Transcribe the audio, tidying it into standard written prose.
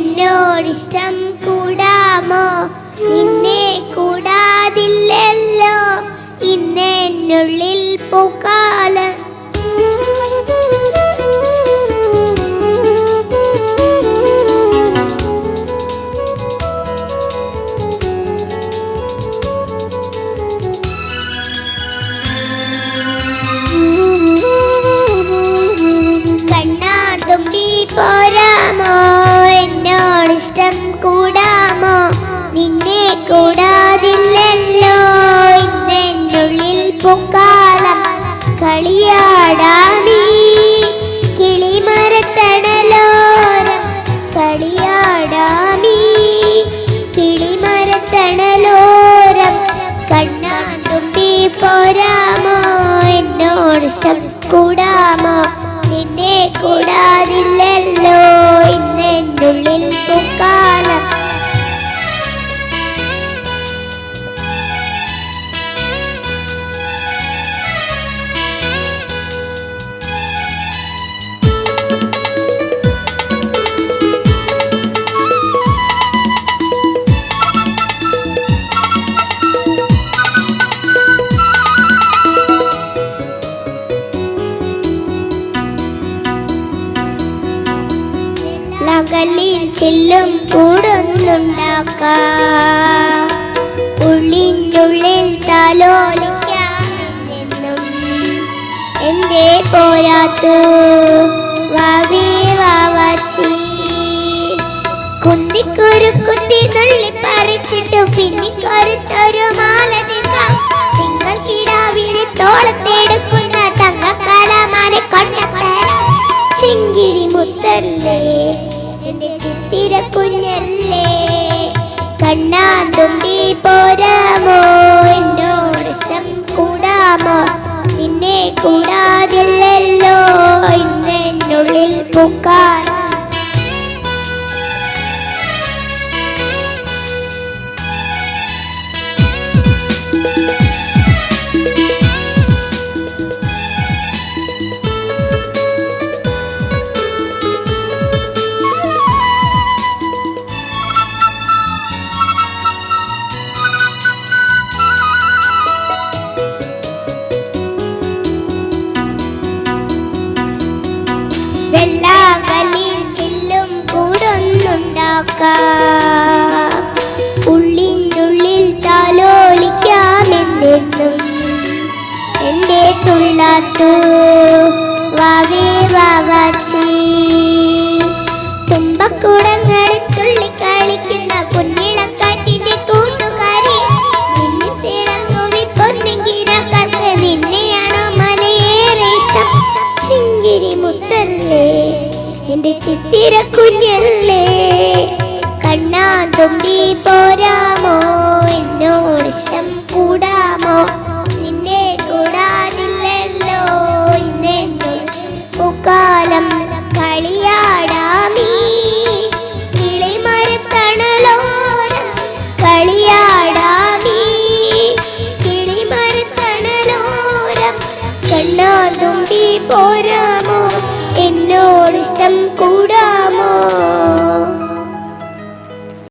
എന്നോടിഷ്ടം കൂടാമോ? നിന്നെ കൂടാതില്ലല്ലോ ഇന്നെന്നുള്ളിൽ പൂക്കാലം. കണ്ണാതുമ്പി പോരാമോ? എന്നോടിഷ്ടം കൂടാമോ? നിന്നെ കൂടാതില്ലല്ലോ ഇന്നെന്നുള്ളിൽ പൂക്കാലം. കളിയാടാമീ കിളിമരത്തണലോരം, കളിയാടാമീ കിളിമരത്തണലോരം. കണ്ണാതുമ്പി പോരാമോ? എന്നോടിഷ്ടം കൂടാമോ? നിന്നെ കൂടാതില്ലല്ലോ ഇന്നെന്നുള്ളിൽ പൂക്കാലം. പകലിൽ ചെല്ലും കൂടൊന്നുണ്ടാക്കാം, ഉള്ളിനുള്ളിൽ താലോലിക്കാമെന്നും എന്റെ പോരാത്തു വാവേ വാവാച്ചി. കുന്തിക്കൊരു കുത്തി നുള്ളി പറിച്ചിട്ടു പിന്നിക്കൊരുത്തൊരു മാല തിന്നാം. നിങ്ങൾ കിടാവിനെ തോളത്തെടുക്കുന്ന തങ്കക്കാലമാനെ കൊണ്ടട്ടെ. ചിങ്കിരി മുത്തല്ലേ എന്റെ ചിത്തിര കുഞ്ഞല്ലേ, കണ്ണാതുമ്പി പോരാമോ? എന്നോടിഷ്ടം കൂടാമോ? നിന്നെ കൂടാതില്ലല്ലോ ഇന്നെന്നുള്ളിൽ പൂക്കാലം. വെള്ളാങ്കല്ലിൽ ചില്ലും കൂടൊന്നുണ്ടാക്കാം, ഉള്ളിനുള്ളിൽ താലോലിക്കാമെന്നും എന്റെ തുള്ളാത്തു വാവേ വാവാച്ചി. തുമ്പക്കുടങ്ങളിൽ തുള്ളിക്കളിക്കുന്ന കുഞ്ഞിളക്കാറ്റിന്റെ കൂട്ടുകാരി, നിന്നെ തിളങ്ങുവി പൊന്നെങ്കിരക്കൾക്ക് നിന്നെയാണോ മലയേറെ ഇഷ്ടം? ചിങ്കിരി മുത്തല്ലേ എന്റെ ചിത്തിര കുഞ്ഞല്ലേ, കണ്ണാതുമ്പി പോരാമോ? എന്നോടിഷ്ടം കൂടാമോ?